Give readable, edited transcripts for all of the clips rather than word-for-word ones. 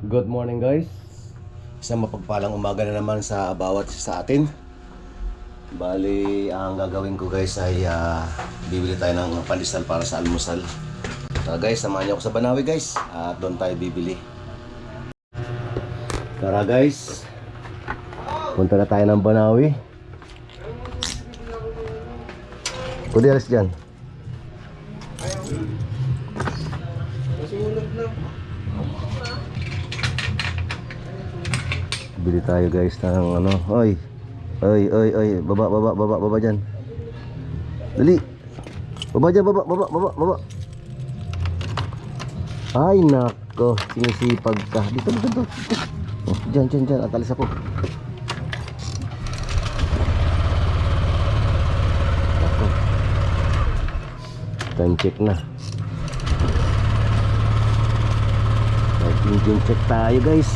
Good morning guys. Isang mapagpalang umaga na naman sa bawat isa sa atin. Bali, ang gagawin ko guys ay bibili tayo ng pandesal para sa almusal. Tara guys, samahan niyo ako sa Banawi guys. At doon tayo bibili. Tara guys, punta na tayo ng Banawi. Kudi alis dyan. Bili tayo guys ng ano. Oy, baba dyan. Dali. Baba dyan, baba. Ay nako, sinisipag ka. Dito. Oh, dyan, atalis ako. Nako. Time check na. Engine check tayo guys.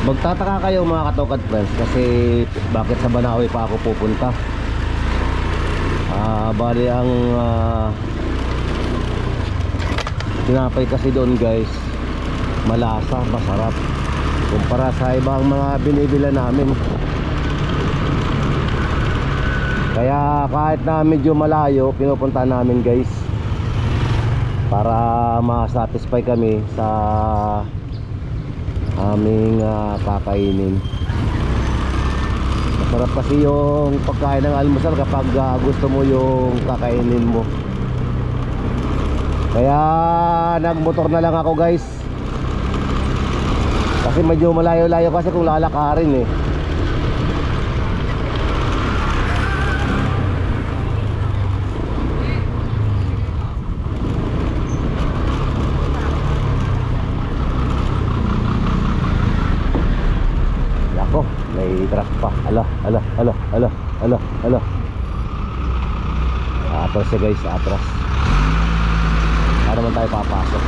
Magtataka kayo mga katokad friends kasi bakit sa Banawi pa ako pupunta. Bali ang tinapay kasi doon guys, malasa, masarap kumpara sa ibang mga binibila namin. Kaya kahit na medyo malayo pinupunta namin guys para ma-satisfy kami sa aming kakainin. Masarap kasi yung pagkain ng almusal kapag gusto mo yung kakainin mo. Kaya nagmotor na lang ako guys kasi medyo malayo-layo kasi kung lalakarin eh. May truck pa. Ala. Atras siya guys, atras. Para naman tayo papasok.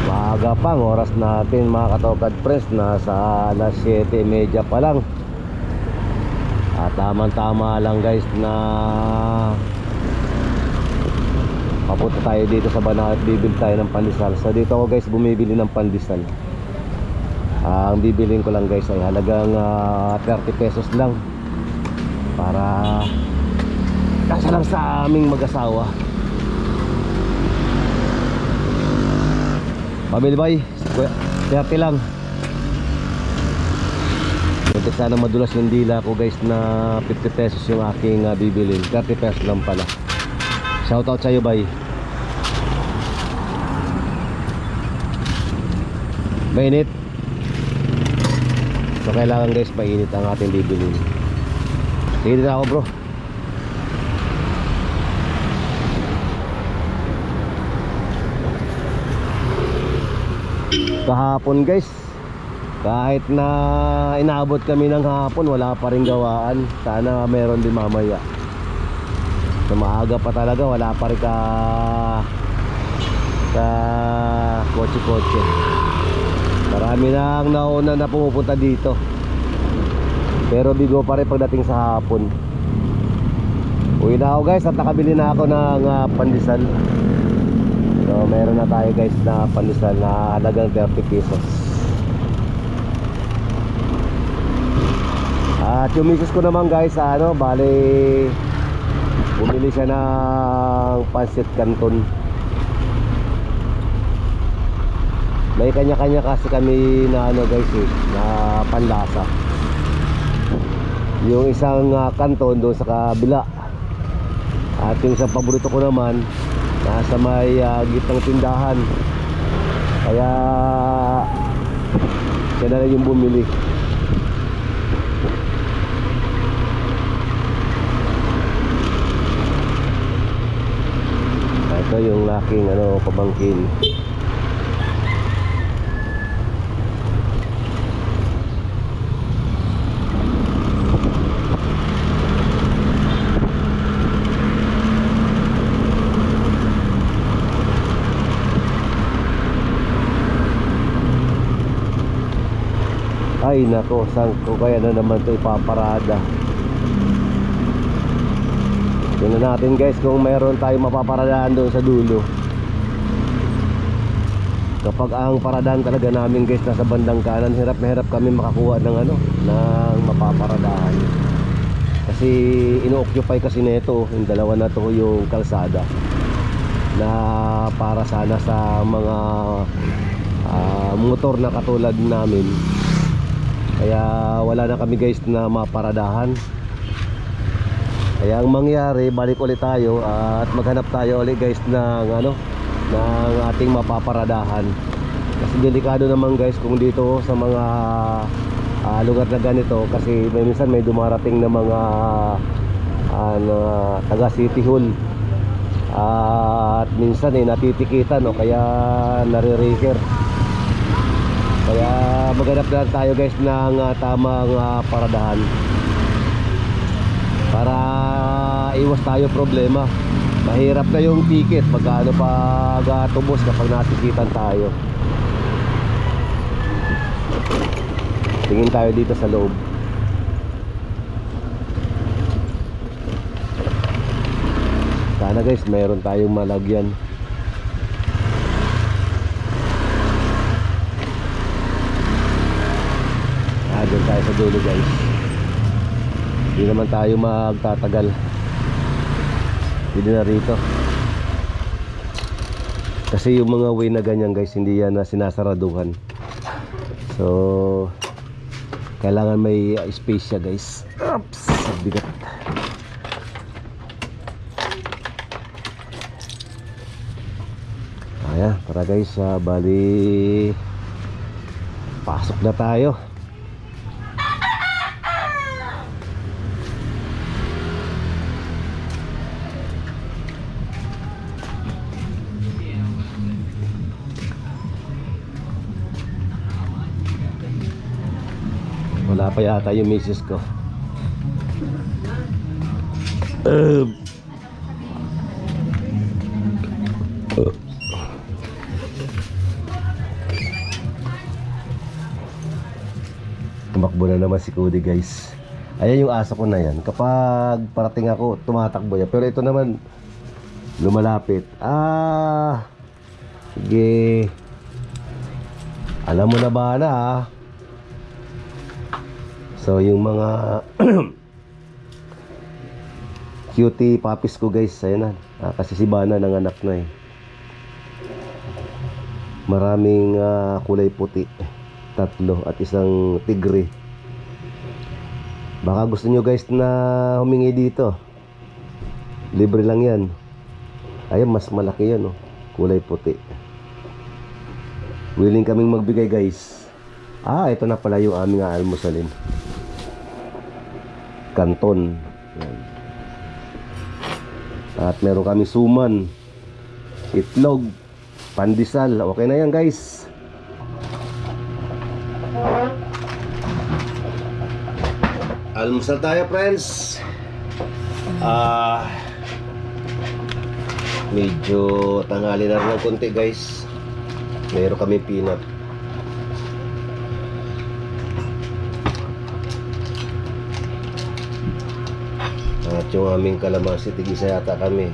Maaga pang oras natin mga katokad friends. Nasa alas 7:30 pa lang. At tama lang guys na papunta tayo dito sa Banawi at bibili tayo ng pandesal. So dito ako guys bumibili ng pandesal. Ang bibilin ko lang guys ay halagang 30 pesos lang para kasya lang sa aming mag-asawa. Pabili bay 30 lang. Ito sana madulas yung dila ko guys na 50 pesos yung aking bibilin. 30 pesos lang pala. Shoutout sa'yo bay. Mainit. So kailangan guys mainit ang ating bibilin. Sige na ako bro. Kahapon guys, kahit na inaabot kami ng hapon, wala pa rin gawaan. Sana meron din mamaya. So maaga pa talaga, wala pa rin ka kotse. Marami na ang nauna na pumupunta dito. Pero bigo pa rin pagdating sa hapon. Uwi na ako guys at nakabili na ako ng pandesal. So meron na tayo guys na pandesal na halagang 30 pesos. At yung misis ko naman guys bali bumili siya ng pancit canton. May kanya-kanya kasi kami na guys na panlasa. Yung isang canton doon sa kabila. At yung isang paborito ko naman nasa may gitnang tindahan. Kaya siya na lang yung bumili. Ito yung aking pabangkin. Ay nako, saan ko kaya na naman ito ipaparada? Tingnan natin guys kung mayroon tayong mapaparadahan doon sa dulo. Kapag ang paradahan talaga namin guys nasa bandang kanan, hirap na hirap kami makakuha ng ng mapaparadahan. Kasi ino-occupy kasi nito, yung dalawa na to yung kalsada na para sana sa mga motor na katulad namin. Kaya wala na kami guys na maparadahan. Kaya ang mangyari, balik ulit tayo at maghanap tayo ulit guys ng ng ating mapaparadahan. Kasi delikado naman guys kung dito sa mga lugar na ganito, kasi minsan may dumarating na mga taga City Hall at minsan natitikitan kaya nare-racer. Kaya maghanap na tayo guys ng tamang paradahan para iwas tayo problema. Mahirap na yung ticket pag tubos kapag natikitan tayo. Tingin tayo dito sa loob. Sana guys mayroon tayong malagyan. Doon tayo sa dulo guys. Hindi naman tayo magtatagal. Hindi na rito. Kasi yung mga way na ganyan guys, hindi yan na sinasaraduhan. So kailangan may space siya guys. Oops, bigat. Ayan, tara guys, bali pasok na tayo. Wala pa yata yung misis ko. Tumakbo na naman si Cody guys. Ayan yung aso ko na yan. Kapag parating ako, tumatakbo yan. Pero ito naman lumalapit. Sige. Alam mo na ba na So yung mga cutie puppies ko guys, ayan na. Kasi si Bana nanganak na Maraming kulay puti. 3 at isang tigre. Baka gusto nyo guys na humingi dito. Libre lang yan. Ayun, mas malaki yan kulay puti. Willing kaming magbigay guys. Ito na pala yung aming almusalin. Kanton. Yan. At meron kami suman, itlog, pandesal. Okay na yan guys. Almusal tayo friends. Medyo tanghali na rin ng konti guys. Meron kami peanut. At yung aming kalamansi, tig-isa yata kami.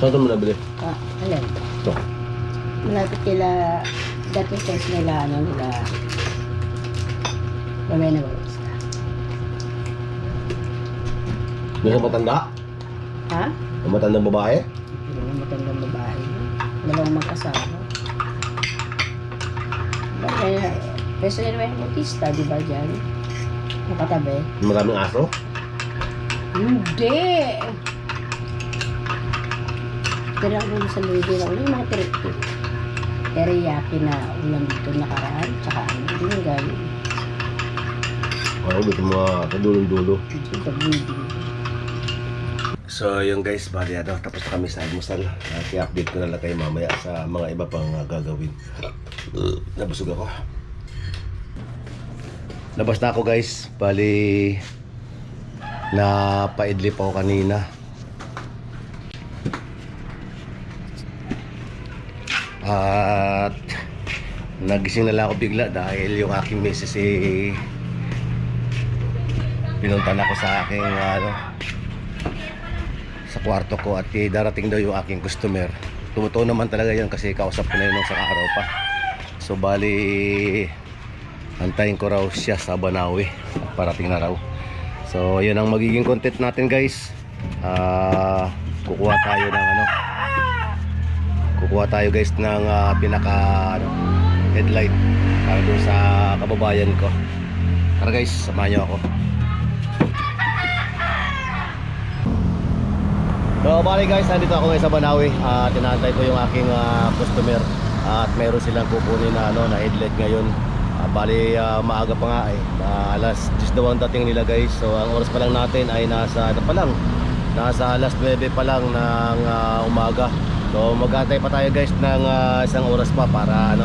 Saan mo nabili? Alin? Ito. Malapit nila, dati test nila, nila, babay na bawas ka. Nasa matanda? Ha? Ang matandang babae? Hindi na magandang babae. Dalawang magkasama. Kaya, peso yun may mutista, di ba dyan? Nakatabi. Maraming aso? Hindi! Tira ko sa lugi na ulit, mga teriyaki na ulam dito nakaraan, tsaka ano, hindi yung galing. Ano, gusto mo kadulong-dulo. Dito sa building. So yun guys, bali tapos na kami sa almusal. I-update ko na lang kayo mamaya sa mga iba pang gagawin. Nabusog ako. Labas na ako guys, bali napaidlip ako kanina. At nagising na lang ako bigla dahil yung aking misis pinuntan ako sa aking sa kwarto ko at darating daw yung aking customer. Tumutuo naman talaga yun kasi kausap ko na yun sa araw pa. So bali antayin ko raw siya sa Banawe at parating na raw. So yun ang magiging content natin guys. Kukuha tayo guys ng pinaka headlight para doon sa kababayan ko. Tara guys, samahan nyo ako. So bali guys, nandito ako ngayon sa Banawe. Tinantay ko yung aking customer at meron silang kukunin na headlight ngayon. Bali maaga pa nga alas 10 daw ang dating nila guys. So ang oras pa lang natin ay nasa alas 9 pa lang ng umaga. So mag-aantay pa tayo guys ng isang oras pa para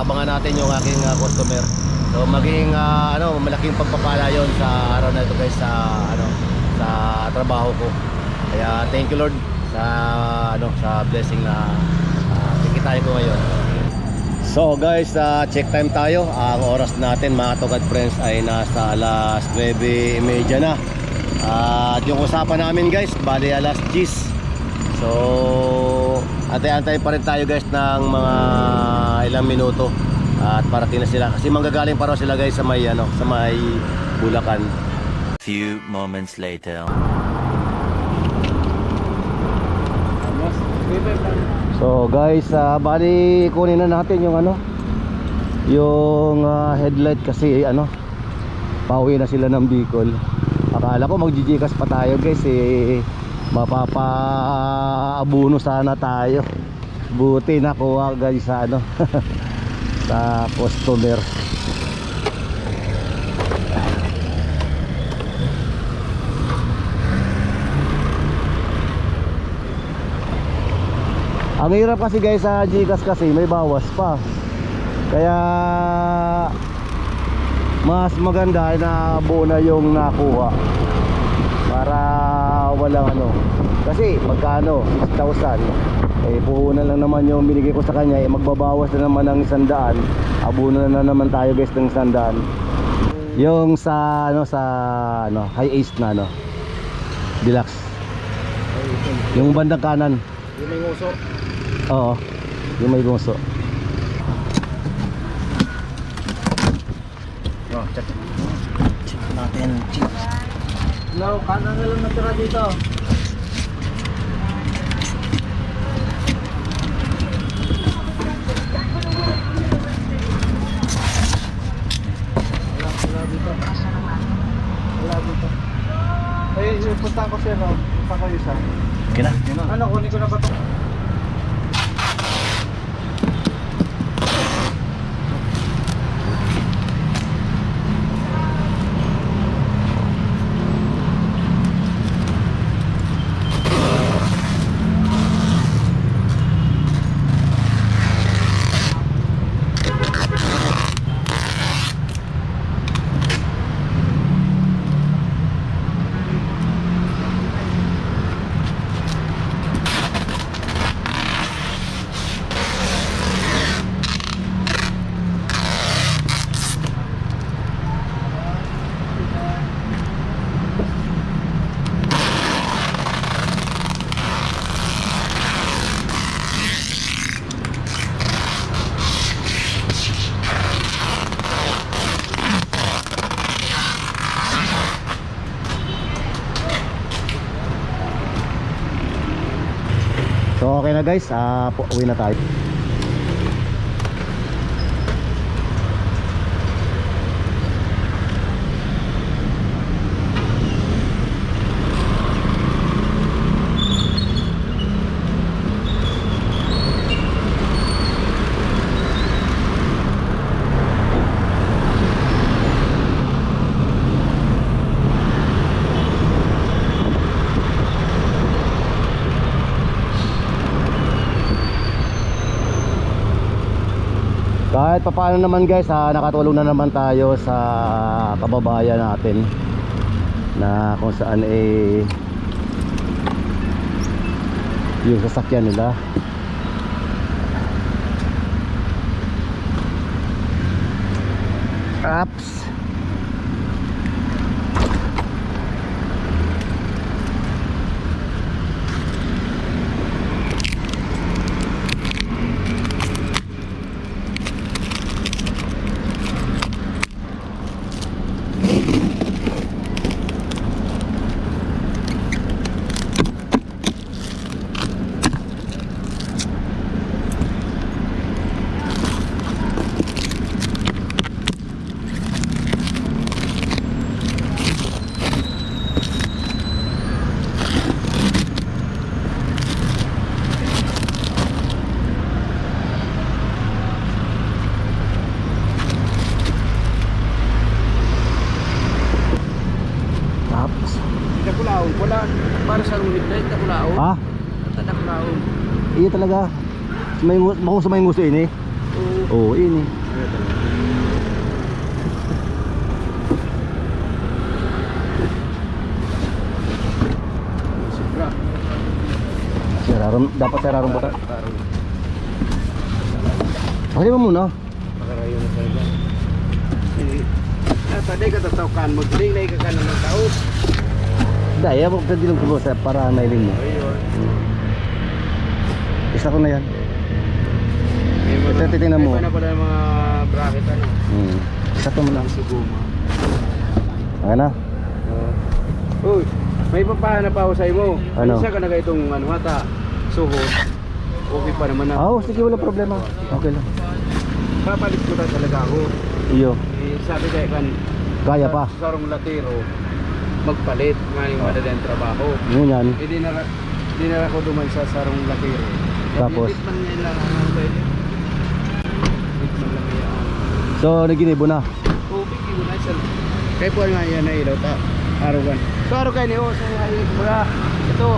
abangan natin yung aking customer. So maging malaking pagpapala yon sa araw na ito guys sa trabaho ko. Kaya thank you Lord sa blessing na kikitain ko ngayon. So guys, check time tayo. Ang oras natin mga Tugad friends ay nasa alas 9:30 na. At yung usapan namin guys, bali alas 10. So antay-antay pa rin tayo guys ng mga ilang minuto at parating na sila kasi manggagaling pa raw sila guys sa may Bulacan. Few moments later. So guys, bali kunin na natin yung headlight kasi pauwi na sila ng Bicol. Akala ko magjijikas pa tayo guys mapapaabuno sana tayo. Buti nakuha guys sa sa customer. Ang hirap kasi guys sa Gcash kasi may bawas pa. Kaya mas maganda na buo na yung nakuha para walang kasi magkano 6,000 puhunan lang naman yung binigay ko sa kanya magbabawas na naman ng 100. Abuno na naman tayo guys ng 100 yung sa high ace na deluxe yung bandang kanan Yung may nguso. Oo, yung may gusto. Check natin. No, kanan na lang natira dito. Wala dito. Punta ko siya, no? Punta ko isa. Okay na. Ano, kunin ko na ba ito? So okay na guys, uwi na tayo. Kahit papaano naman guys, nakatulong na naman tayo sa kababayan natin na kung saan yung sasakyan nila apps. Apps. Takulaon, wala para sa lunit na takulaon. Ha? Takulaon. Iya talaga. May sa may nguso ini. Oo, ini. Sobra. Dapat sirarum buta. Pwede mo muna. Pakarayo na talaga. Tadi ka tatawkan, magdiling na ikakan ng tao. Daya mo pwede lang ko sa para nailing mo. Ayun. Isa ko na yan. Ito, titingnan mo. May pala mga bracket ano. Isa ko muna. Ang suguma. Ayan na. Uy, may papahanap ako sa imo. Ano? Isa ka na itong ano hata. Suhod. Okay pa naman na. Oo, sige, wala problema. Okay lang. Papalit ko na talaga ako. Iyo. Sabi kaya kan Kaya pa. sa sarong latero magpalit nga yung madalang trabaho. Yun yan. Hindi na ako duman sa sarong latero. Tapos? Litman niya lang ang pwede. Litman lang yan. So, naginibo na. Tubig yun na siya. Kaya po nga yan na ilaw ta. Arawan. So araw kayo niyo. So baga ito.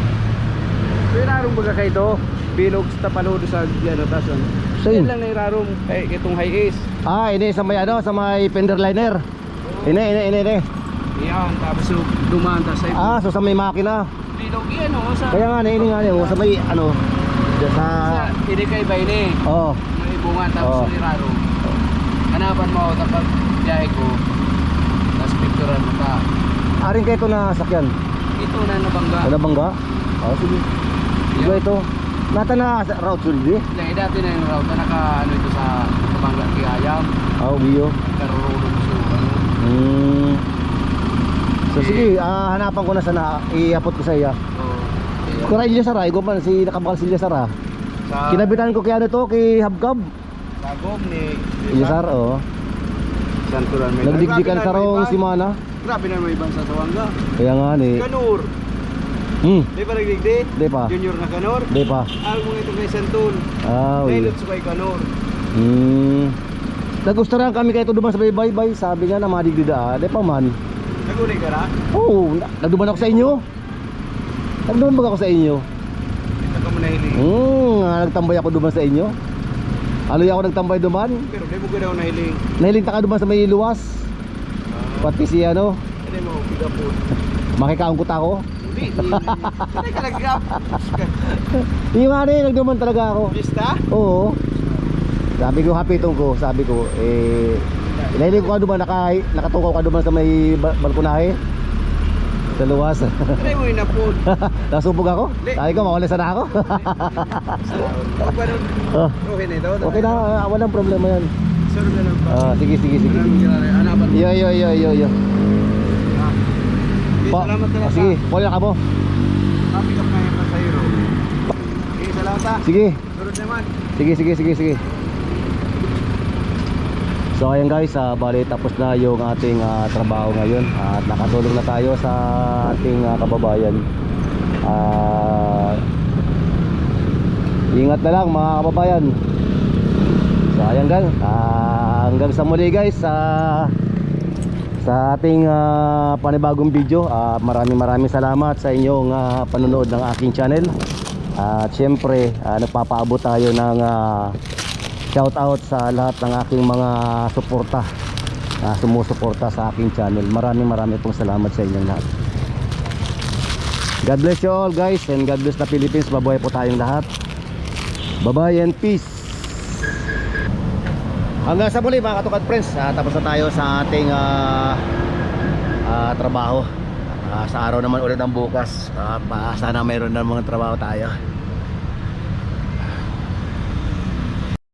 So irarong baga kayo ito. Bilog sa tapalodo sa ano tason. Same. Yan lang na irarong kay itong high ace. Ini sa may sa may fender liner. Ini. Yan, tapos so, dumaan ta sa So sa may makina. bilog yan o sa Kaya nga, ini nga yun. Sa may ano. Sa... hindi kay Bayne. Oo. May ibungan tapos Oo. irarong. Hanapan mo ako tapos biyahe ko. Tapos picturean mo ta. Aring kayo ito na sakyan. Ito na nabangga. Wala bangga? Sige. Iba ito. Nata na sa route suldi. Dahil dati na yung route na naka ano ito sa Kabangga Kiyayam. Biyo. Karurulong so ano. So sige, hanapan ko na sana. Iapot ko sa iya. Kung Ilya Sara, iguman si nakabakal si Ilya Sara. Sa Kinabitan ko kay ano to, kay Habkab. Tagom ni Ilya Sara, oo. Santuran may Nagdigdikan sa rong si Mana. Grabe na may ibang sa Tawanga. Kaya nga ni. Kanur. Di ba nagdigdi? Di pa. Junior na Kanor. Di pa. Ang mga ito kay Santun. Uy. Nailot sa kay Kanor. Nagustuhan kami kayo ito duman sa baybay. Sabi nga na madigdida. Di pa man. Nagulay ka na? Oo, nagduman ako sa inyo. Nagduman ba ako sa inyo? Ito ka mo nahiling. Nagtambay ako duman sa inyo. Aloy ako nagtambay duman. Pero di mo ko daw nahiling. Nahiling ka duman sa may luwas. Pati si ano, Hindi mo, pigapon. makikaangkot ako. Hindi. Hindi ka nag-grab. Yung nga rin, nagduman talaga ako. Vista? Oo. Sabi ko, hapitong ko, sabi ko, inahiling ko ka duman, nakatukaw ka duman sa may balkonahe. Sa luwas. Hindi mo inapod. Nasubog ako. Sabi ko, mawalisan na ako. Pag ba nun? Oh, Okay na ito? okay na, walang problema yan. Sir na lang pa. Sige. Maraming salamat. Hanapan mo. Yo. Salamat talaga. Sige, pwede ka mo. Pick up na yung pasahero. Okay, salamat ha. Sige. Surod naman. Sige. So ayan guys, bali tapos na yung ating trabaho ngayon at nakatulong na tayo sa ating kababayan. Ingat na lang mga kababayan. So ayan guys, hanggang sa muli guys sa ating panibagong video. Maraming salamat sa inyong panonood ng aking channel. At syempre nagpapaabot tayo ng Shout out sa lahat ng aking mga suporta, sumusuporta sa aking channel. Maraming pong salamat sa inyong lahat. God bless you all guys, and God bless the Philippines. Mabuhay po tayong lahat. Bye bye and peace. Hanggang sa muli mga katukad friends. Tapos na tayo sa ating trabaho. Sa araw naman ulit ng bukas, sana mayroon na mga trabaho tayo.